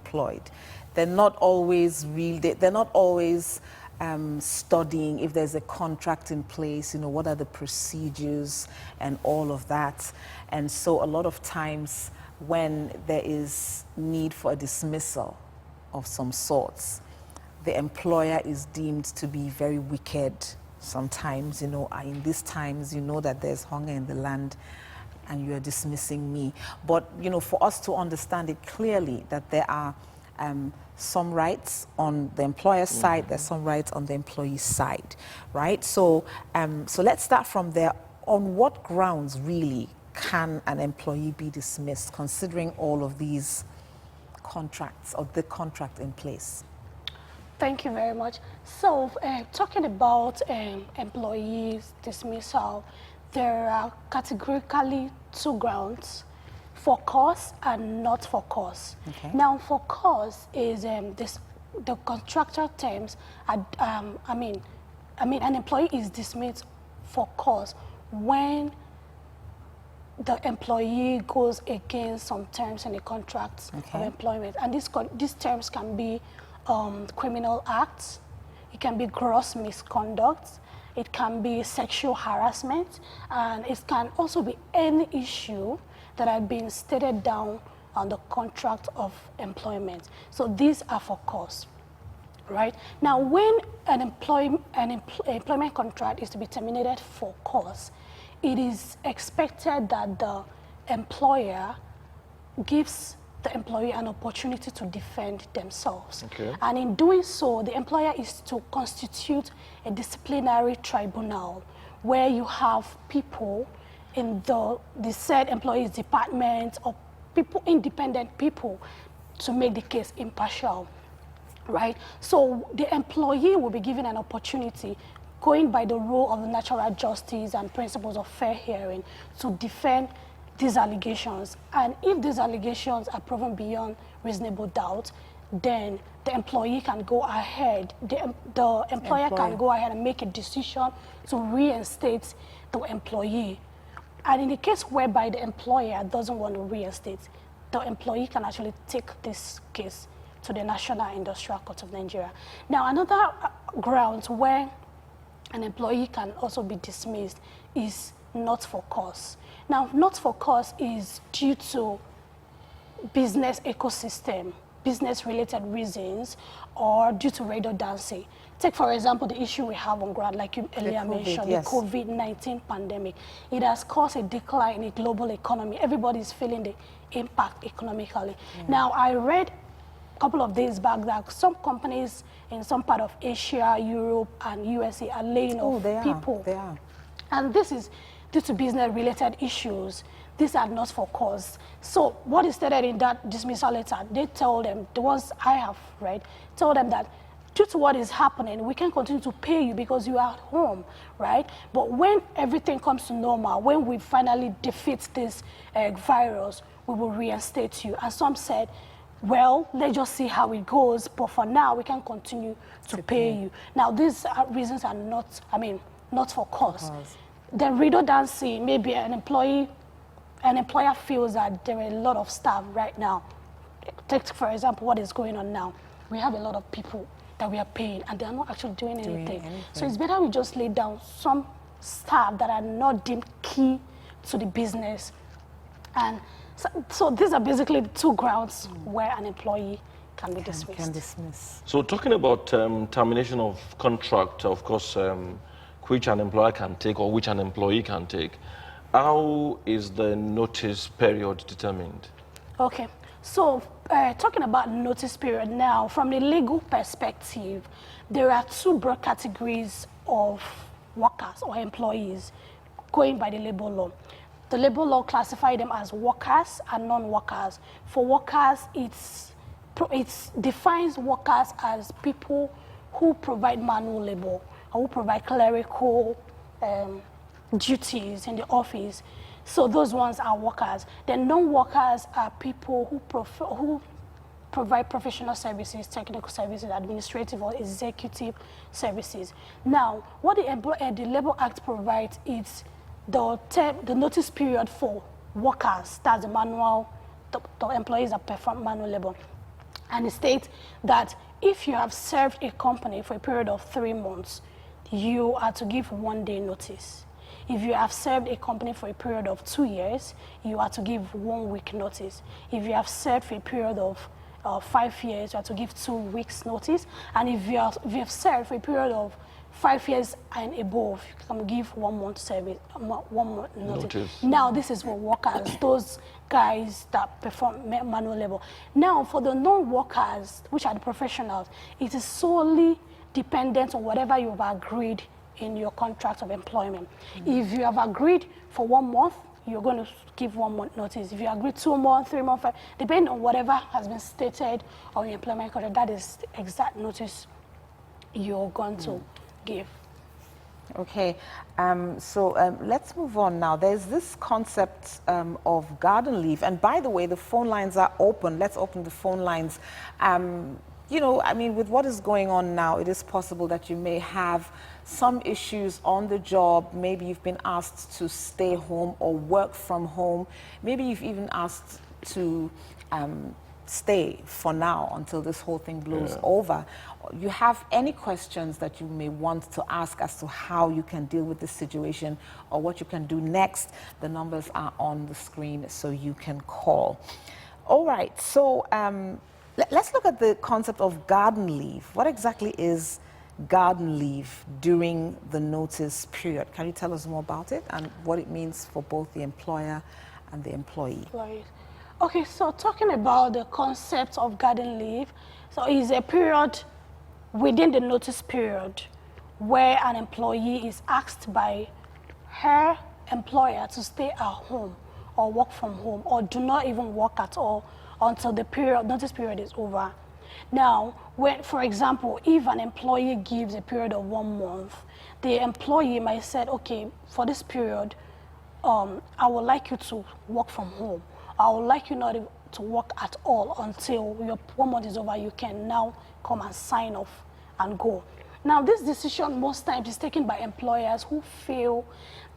employed. They're not always they're not always studying if there's a contract in place, you know, what are the procedures and all of that. And so a lot of times when there is need for a dismissal of some sorts, the employer is deemed to be very wicked sometimes, you know, in these times, you know that there's hunger in the land and you are dismissing me. But, you know, for us to understand it clearly that there are some rights on the employer's side, there's some rights on the employee's side, right? So, so let's start from there. On what grounds really can an employee be dismissed, considering all of these contracts or the contract in place? Thank you very much. So, talking about employees dismissal, there are categorically two grounds: for cause and not for cause. Okay. Now, for cause is the contractual terms. I mean, an employee is dismissed for cause when the employee goes against some terms in the contract of employment, and these terms can be criminal acts, it can be gross misconduct, it can be sexual harassment, and it can also be any issue that have been stated down on the contract of employment. So these are for cause, right? Now, when an employment contract is to be terminated for cause, it is expected that the employer gives the employee an opportunity to defend themselves. Okay. And in doing so, the employer is to constitute a disciplinary tribunal where you have people in the said employee's department or people, independent people, to make the case impartial, right? So the employee will be given an opportunity, going by the rule of the natural justice and principles of fair hearing, to defend these allegations. And if these allegations are proven beyond reasonable doubt, then the employee can go ahead, the employer can go ahead and make a decision to reinstate the employee. And in the case whereby the employer doesn't want to reinstate, the employee can actually take this case to the National Industrial Court of Nigeria. Now, another ground where an employee can also be dismissed is not for cause. Now, not for cause is due to business ecosystem, business-related reasons, or due to redundancy. Take, for example, the issue we have on ground, like you earlier mentioned, the COVID-19 pandemic. It has caused a decline in the global economy. Everybody is feeling the impact economically. Now, I read a couple of days back that some companies in some part of Asia, Europe, and USA are laying off people. They are. And this is due to business-related issues. These are not for cause. So what is stated in that dismissal letter, they told them, the ones I have read, told them that due to what is happening, we can continue to pay you because you are at home, right? But when everything comes to normal, when we finally defeat this virus, we will reinstate you. And some said, well, let's just see how it goes, but for now, we can continue to pay you. Now, these reasons are not, not for cause. The redundancy, maybe an employer feels that there are a lot of staff right now. Take, for example, what is going on now. We have a lot of people that we are paying, and they're not actually doing anything. So it's better we just lay down some staff that are not deemed key to the business. And so these are basically the two grounds where an employee can be dismissed. So talking about termination of contract, of course, which an employer can take or which an employee can take, how is the notice period determined? Okay, so talking about notice period now, from the legal perspective, there are two broad categories of workers or employees going by the labor law. The labor law classifies them as workers and non-workers. For workers, it defines workers as people who provide manual labor or who provide clerical duties in the office. So those ones are workers. Then non-workers are people who provide professional services, technical services, administrative or executive services. Now, what the Labor Act provides is the notice period for workers, that's the employees that perform manual labor. And it states that if you have served a company for a period of 3 months, you are to give 1 day notice. If you have served a company for a period of 2 years, you are to give 1 week notice. If you have served for a period of 5 years, you have to give 2 weeks notice. And if you have served for a period of 5 years and above, you can give 1 month service, 1 month notice. Now, this is for workers, those guys that perform manual labor. Now, for the non-workers, which are the professionals, it is solely dependent on whatever you've agreed in your contract of employment. If you have agreed for 1 month, you're going to give 1 month notice. If you agree 2 months, 3 months, depending on whatever has been stated on your employment contract, that is the exact notice you're going to give. Okay, let's move on now. There's this concept of garden leave. And by the way, the phone lines are open. Let's open the phone lines. You know, I mean, with what is going on now, it is possible that you may have some issues on the job. Maybe you've been asked to stay home or work from home. Maybe you've even asked to stay for now until this whole thing blows over. You have any questions that you may want to ask as to how you can deal with this situation or what you can do next, the numbers are on the screen so you can call. All right, so let's look at the concept of garden leave. What exactly is garden leave during the notice period? Can you tell us more about it and what it means for both the employer and the employee? Right. Okay, so talking about the concept of garden leave, so it's a period within the notice period where an employee is asked by her employer to stay at home or work from home or do not even work at all until the notice period is over. Now, for example, if an employee gives a period of 1 month, the employee might say, okay, for this period, I would like you to work from home. I would like you not to work at all until your 1 month is over. You can now come and sign off and go. Now, this decision most times is taken by employers who feel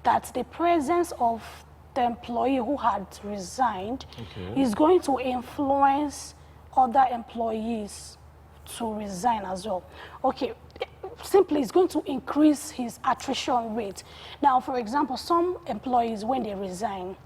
that the presence of the employee who had resigned is going to influence other employees to resign as well. Okay, simply it's going to increase his attrition rate. Now, for example, some employees, when they resign,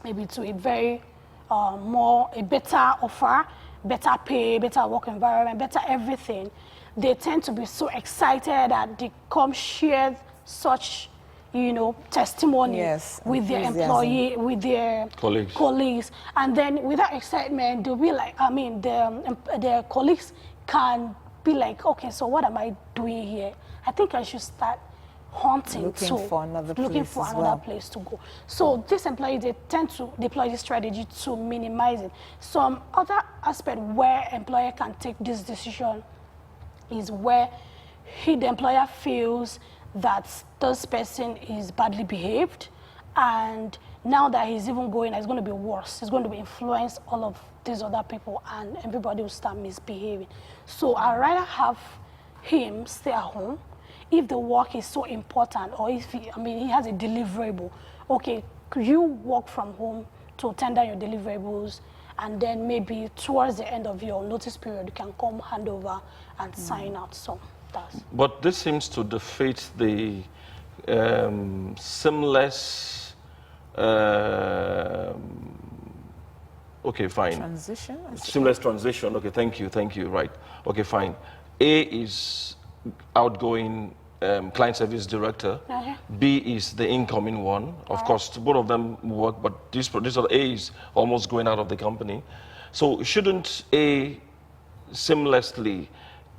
maybe to a very a better offer, better pay, better work environment, better everything, they tend to be so excited that they come share such, you know, testimony with their employee, with their colleagues. And then with that excitement, they'll be like, I mean, their colleagues can be like, okay, so what am I doing here? I think I should start hunting, looking for another place to go. So this employee, they tend to deploy this strategy to minimize it. Some other aspect where employer can take this decision is where the employer feels that this person is badly behaved, and now that he's even going, it's going to be worse. It's going to be influence all of these other people, and everybody will start misbehaving. So I'd rather have him stay at home if the work is so important, or if he has a deliverable. Okay, you work from home to tender your deliverables, and then maybe towards the end of your notice period, you can come hand over and sign out. So that's. But this seems to defeat the seamless. Okay, fine. Transition? Seamless transition. Okay, thank you. Right. Okay, fine. A is outgoing client service director. B is the incoming one. Of course, both of them work, but this A is almost going out of the company. So shouldn't A seamlessly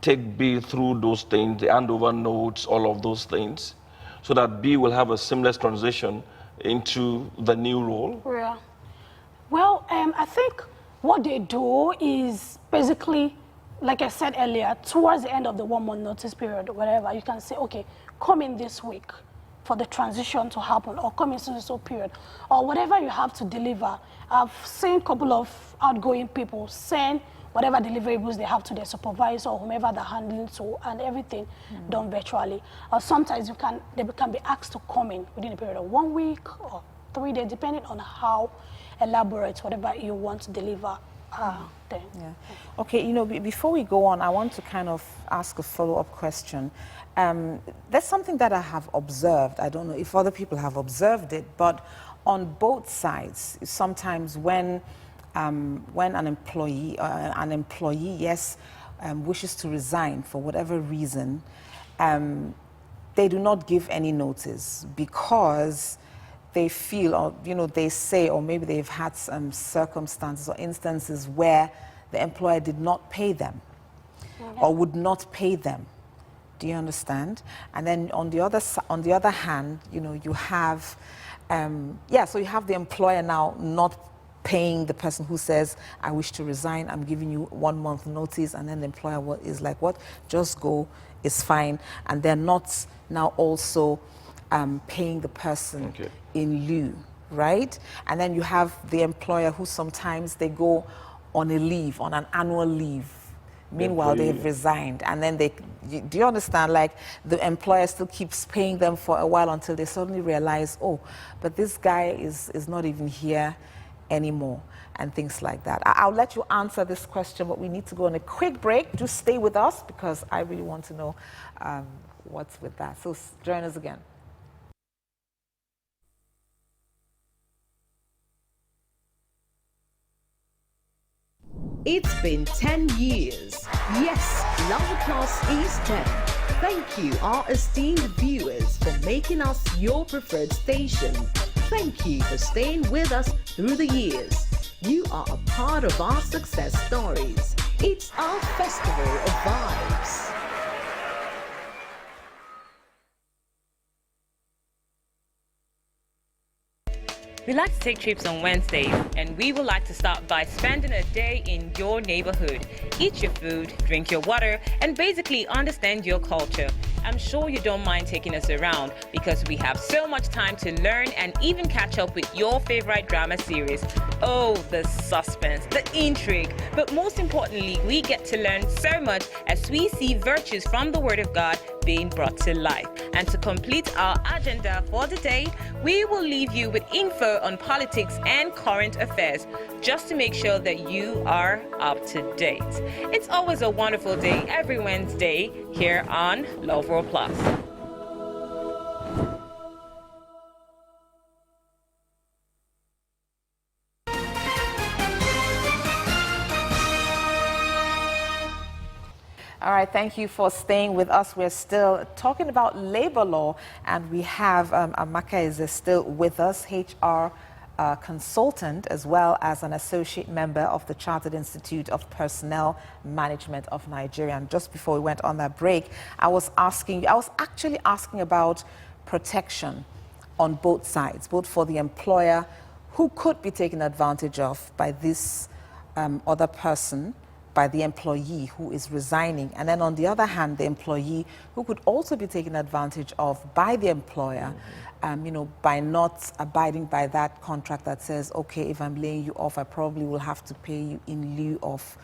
take B through those things, the handover notes, all of those things, so that B will have a seamless transition into the new role? Yeah. Well, I think what they do is basically, like I said earlier, towards the end of the 1 month notice period or whatever, you can say, okay, come in this week for the transition to happen, or come in so period, or whatever you have to deliver. I've seen a couple of outgoing people send whatever deliverables they have to their supervisor or whomever they're handling to, and everything done virtually. Or sometimes they can be asked to come in within a period of 1 week or 3 days, depending on how elaborate whatever you want to deliver then. Yeah. Okay, you know, before we go on, I want to kind of ask a follow-up question. There's something that I have observed. I don't know if other people have observed it, but on both sides, sometimes when an employee, yes, wishes to resign for whatever reason, they do not give any notice because they feel, or you know, they say, or maybe they've had some circumstances or instances where the employer did not pay them or would not pay them. Do you understand? And then on the other hand, you know, you have, so you have the employer now not paying the person who says, I wish to resign, I'm giving you 1 month notice, and then the employer is like, what? Just go, it's fine. And they're not now also paying the person in lieu, right? And then you have the employer who sometimes they go on a leave, on an annual leave. Meanwhile, they've resigned. And then do you understand? Like the employer still keeps paying them for a while until they suddenly realize, oh, but this guy is not even here anymore, and things like that. I'll let you answer this question, but we need to go on a quick break. Just stay with us because I really want to know what's with that. So join us again. It's been 10 years. Yes, LoveworldPlus is 10. Thank you, our esteemed viewers, for making us your preferred station. Thank you for staying with us through the years. You are a part of our success stories. It's our festival of vibes. We like to take trips on Wednesdays, and we would like to start by spending a day in your neighborhood. Eat your food, drink your water, and basically understand your culture. I'm sure you don't mind taking us around because we have so much time to learn and even catch up with your favorite drama series. Oh, the suspense, the intrigue, but most importantly, we get to learn so much as we see virtues from the Word of God being brought to life. And to complete our agenda for the day, we will leave you with info on politics and current affairs, just to make sure that you are up to date. It's always a wonderful day every Wednesday here on LoveworldPlus. All right, thank you for staying with us. We're still talking about labor law, and we have Amaka is still with us, HR consultant, as well as an associate member of the Chartered Institute of Personnel Management of Nigeria. And just before we went on that break, I was actually asking about protection on both sides, both for the employer who could be taken advantage of by this other person, by the employee who is resigning, and then on the other hand, the employee who could also be taken advantage of by the employer, you know, by not abiding by that contract that says, okay, if I'm laying you off, I probably will have to pay you in lieu of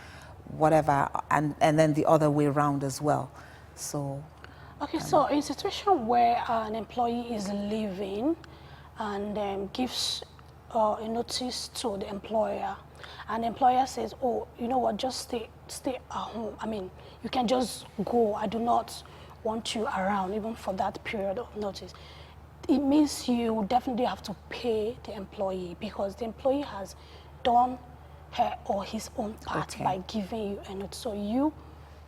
whatever, and then the other way around as well. So, okay, so in a situation where an employee is leaving and gives a notice to the employer, and the employer says, oh, you know what, just stay at home. I mean, you can just go. I do not want you around, even for that period of notice. It means you definitely have to pay the employee because the employee has done her or his own part by giving you a notice. So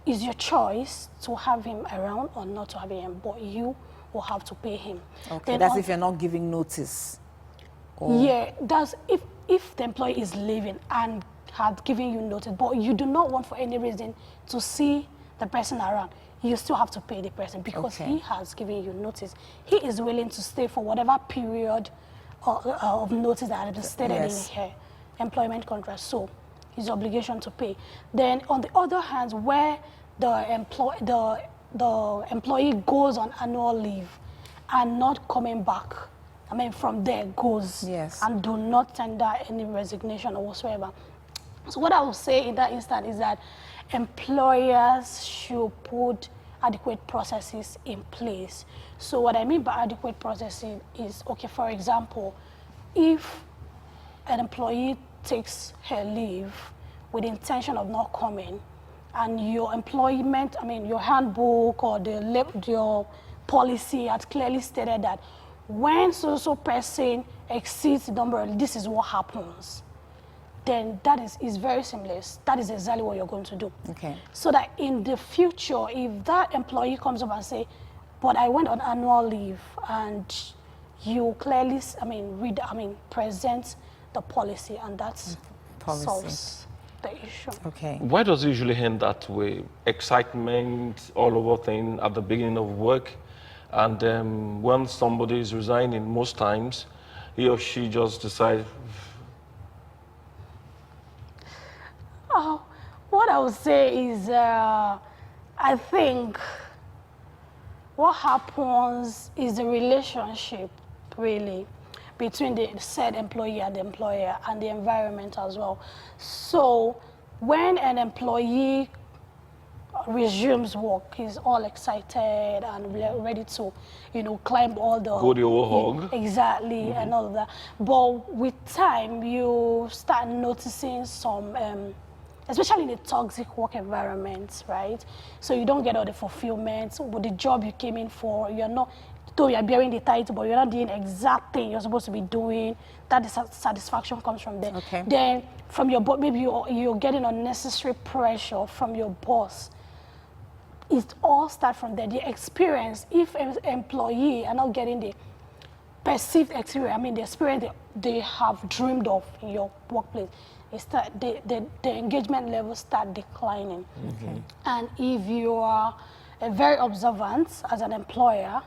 it's your choice to have him around or not to have him, but you will have to pay him. Okay, then that's if you're not giving notice. Yeah, that's if the employee is leaving and had given you notice, but you do not want for any reason to see the person around, you still have to pay the person because he has given you notice. He is willing to stay for whatever period of notice that is stated in her employment contract. So his obligation to pay. Then on the other hand, where the employee goes on annual leave and not coming back, I mean, from there goes and do not tender any resignation or whatsoever. So what I would say in that instance is that employers should put adequate processes in place. So what I mean by adequate processing is, okay, for example, if an employee takes her leave with the intention of not coming, and your employment, your handbook or your policy had clearly stated that when so person exceeds the number, this is what happens, then that is very seamless. That is exactly what you're going to do. Okay. So that in the future, if that employee comes up and say, but I went on annual leave, and you clearly, present the policy, and that solves the issue. Okay. Why does it usually end that way? Excitement, all over thing at the beginning of work, and when somebody is resigning, most times he or she just decides. What I would say is, I think what happens is the relationship, really, between the said employee and the employer, and the environment as well. So when an employee resumes work, he's all excited and ready to, climb all the... Go the whole hog. Exactly, and all of that. But with time, you start noticing some... especially in a toxic work environment, right? So you don't get all the fulfillment with the job you came in for. You're not, though you're bearing the title, but you're not doing the exact thing you're supposed to be doing. That satisfaction comes from there. Okay. Then from your boss, maybe you're getting unnecessary pressure from your boss. It all starts from there. The experience, if an employee are not getting the perceived experience, the experience they have dreamed of in your workplace, the engagement levels start declining. Okay. And if you are very observant as an employer,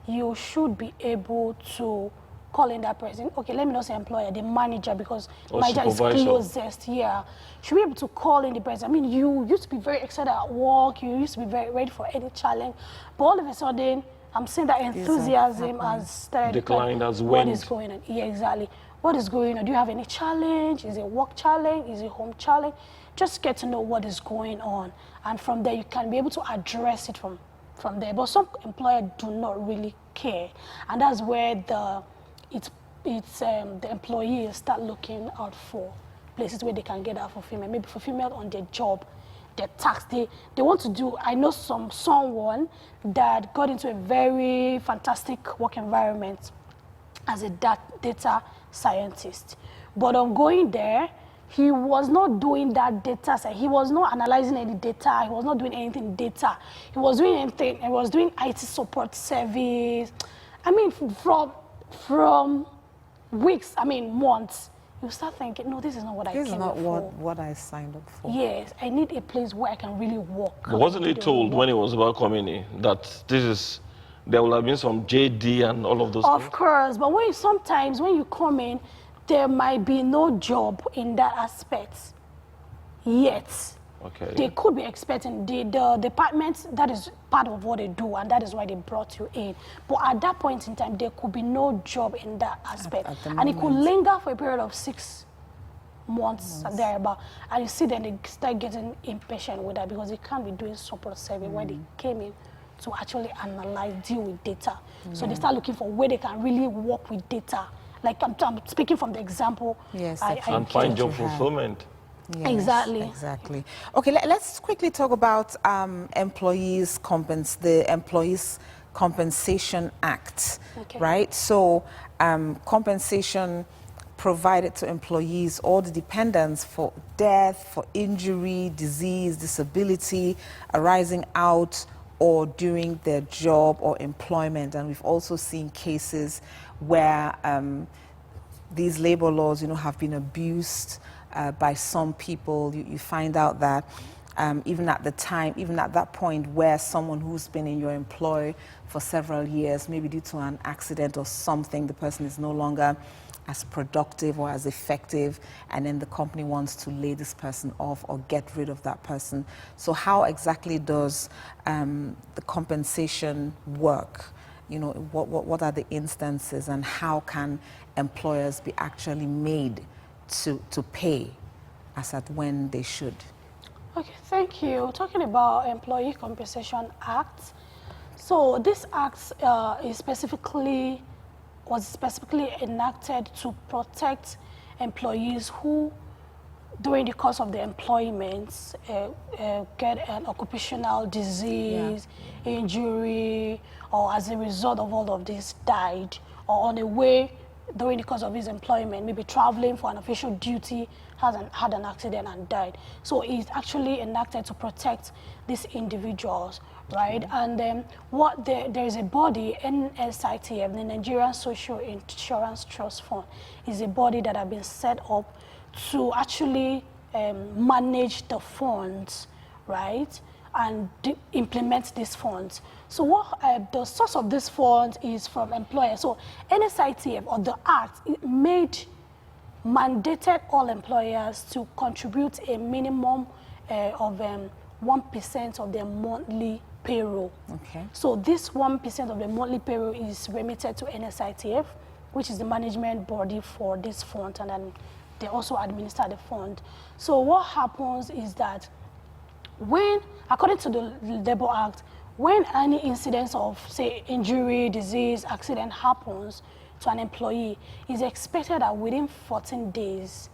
you should be able to call in that person. Okay, let me not say employer, the manager, because manager is closest. Yeah, should be able to call in the person. You used to be very excited at work. You used to be very ready for any challenge, but all of a sudden, I'm seeing that enthusiasm has started declined as what is going on? Yeah, exactly. What is going on? Do you have any challenge? Is it work challenge? Is it home challenge? Just get to know what is going on. And from there, you can be able to address it from there. But some employers do not really care. And that's where the employees start looking out for places where they can get that fulfillment. Maybe fulfillment on their job, their task. They want to do, I know someone that got into a very fantastic work environment as a data scientist. But on going there, he was not doing that data. He was not analyzing any data. He was not doing anything data. He was doing anything. He was doing IT support service. From weeks, months, you start thinking, no, this is not what I came here for. This is not what I signed up for. Yes, I need a place where I can really work. But wasn't he told when he was about coming in that there will have been some JD and all of those things? Of course, but sometimes when you come in, there might be no job in that aspect yet. Okay. They could be expecting the department, that is part of what they do, and that is why they brought you in. But at that point in time, there could be no job in that aspect. And it could linger for a period of 6 months and thereabout. And you see then they start getting impatient with that because they can't be doing support service where they came in to actually analyze, deal with data. So they start looking for where they can really work with data. Like I'm speaking from the example. Yes, and find job fulfillment. Yes, Exactly. Okay, let's quickly talk about the Employees Compensation Act, right? So compensation provided to employees or the dependents for death, for injury, disease, disability arising out or during their job or employment. And we've also seen cases where these labor laws, have been abused by some people. You find out that even at that point where someone who's been in your employ for several years, maybe due to an accident or something, the person is no longer as productive or as effective, and then the company wants to lay this person off or get rid of that person. So how exactly does the compensation work? What are the instances, and how can employers be actually made to pay as at when they should? Okay, thank you. Talking about Employee Compensation Act. So this act was specifically enacted to protect employees who during the course of the employment, get an occupational disease, injury, or as a result of all of this died, or on the way during the course of his employment, maybe traveling for an official duty, had an accident and died. So it's actually enacted to protect these individuals, right? And then there is a body, NSITF, the Nigerian Social Insurance Trust Fund, is a body that has been set up to actually manage the funds, right? And implement these funds. So what the source of these funds is from employers. So NSITF, or the Act, it mandated all employers to contribute a minimum of 1% of their monthly payroll. Okay. So this 1% of the monthly payroll is remitted to NSITF, which is the management body for this fund, and then they also administer the fund. So what happens is that when, according to the Labor Act, when any incidence of, say, injury, disease, accident happens to an employee, it's expected that within 14 days,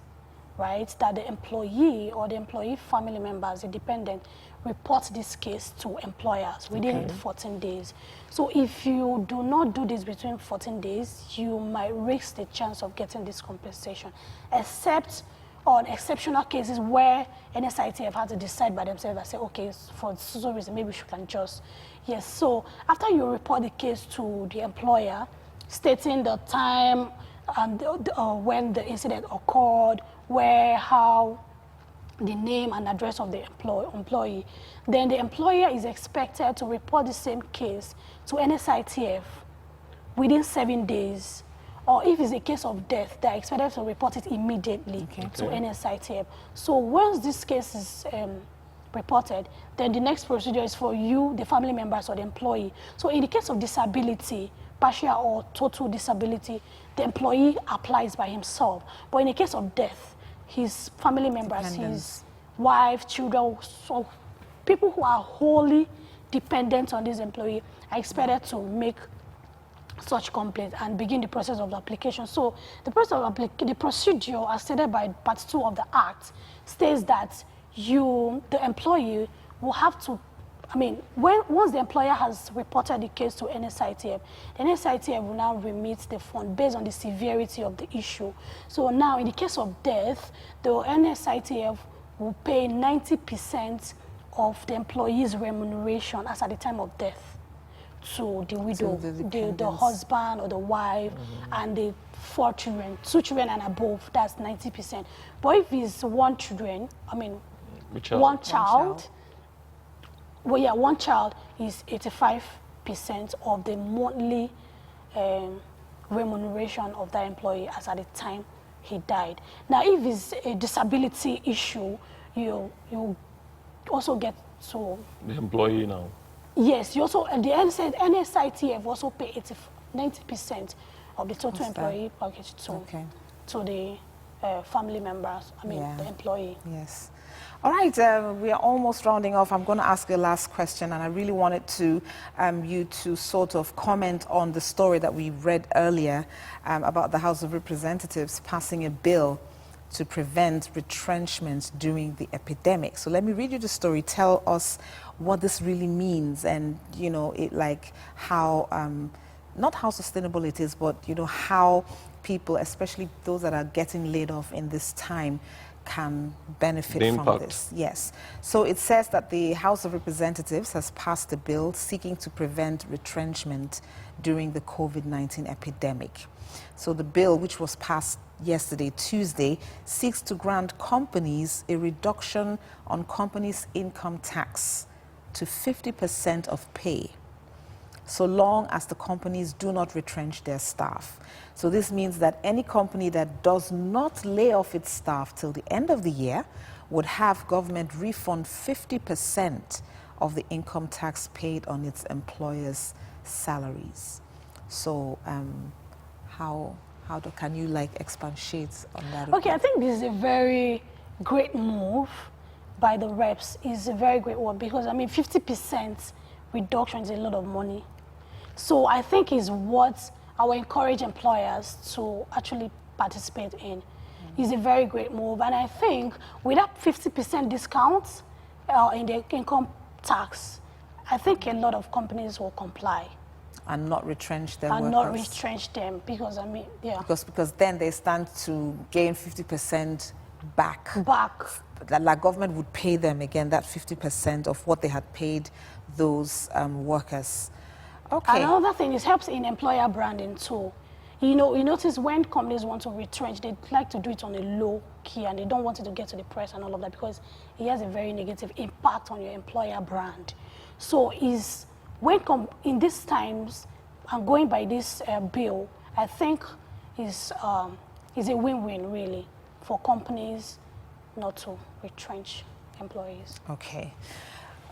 right, that the employee or the employee family members, the dependent, report this case to employers within 14 days. So if you do not do this between 14 days, you might risk the chance of getting this compensation, except on exceptional cases where NSITF had to decide by themselves and say, okay, for some reason, maybe we can just, yes. So after you report the case to the employer, stating the time and when the incident occurred, where, how, the name and address of the employee, then the employer is expected to report the same case to NSITF within 7 days. Or if it's a case of death, they're expected to report it immediately to NSITF. So once this case is reported, then the next procedure is for you, the family members, or the employee. So in the case of disability, partial or total disability, the employee applies by himself. But in the case of death, his family members, his wife, children, so people who are wholly dependent on this employee are expected to make such complaint and begin the process of the application. So the procedure, as stated by Part 2 of the Act, states that the employee will have to, once the employer has reported the case to NSITF, the NSITF will now remit the fund based on the severity of the issue. So now, in the case of death, the NSITF will pay 90% of the employee's remuneration as at the time of death to the widow, the husband or the wife, and the 4 children, 2 children and above, that's 90%. But if it's one child, one child is 85% of the monthly remuneration of that employee as at the time he died. Now, if it's a disability issue, you also get to the employee now. Yes, you also, the NSITF also pay 90% of the total employee package to the family members, the employee. Yes. All right, we are almost rounding off. I'm going to ask a last question, and I really wanted you to sort of comment on the story that we read earlier about the House of Representatives passing a bill to prevent retrenchments during the epidemic. So let me read you the story. Tell us what this really means, and how, not how sustainable it is, but how people, especially those that are getting laid off in this time, can benefit from this. Yes. So it says that the House of Representatives has passed a bill seeking to prevent retrenchment during the COVID-19 epidemic. So the bill, which was passed yesterday, Tuesday, seeks to grant companies a reduction on companies' income tax to 50% of pay, so long as the companies do not retrench their staff. So this means that any company that does not lay off its staff till the end of the year would have government refund 50% of the income tax paid on its employers' salaries. So can you expatiate on that? Okay, I think this is a very great move by the reps. Is a very great one because 50% reduction is a lot of money. So I think is what I will encourage employers to actually participate in. is a very great move. And I think with that 50% discount in the income tax, I think a lot of companies will comply. And not retrench their and workers. not retrench them, because Because then they stand to gain 50% back. Like government would pay them again that 50% of what they had paid those workers. Okay. Another thing is helps in employer branding too. You notice when companies want to retrench, they like to do it on a low key and they don't want it to get to the press and all of that, because it has a very negative impact on your employer brand. So in these times, and going by this bill, I think is a win-win really for companies not to retrench employees. Okay.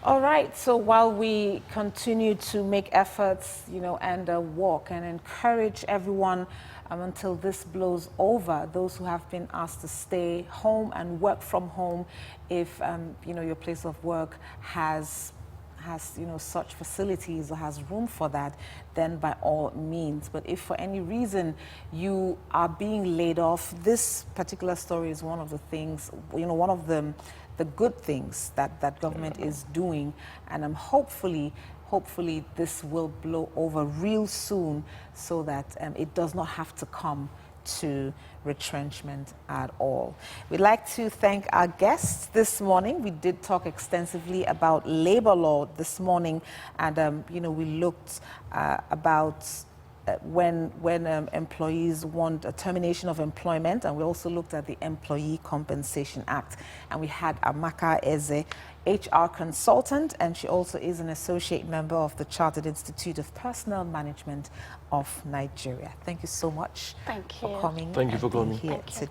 All right, so while we continue to make efforts, and walk and encourage everyone until this blows over, those who have been asked to stay home and work from home, if, your place of work has such facilities or has room for that, then by all means. But if for any reason you are being laid off, this particular story is one of the things, one of the good things that government is doing, and hopefully this will blow over real soon, so that it does not have to come to retrenchment at all. We'd like to thank our guests this morning. We did talk extensively about labor law this morning, and we looked about when employees want a termination of employment, and we also looked at the Employee Compensation Act. And we had Amaka Ezeh, HR consultant, and she also is an associate member of the Chartered Institute of Personnel Management of Nigeria. Thank you so much for coming. Thank you for coming Here today.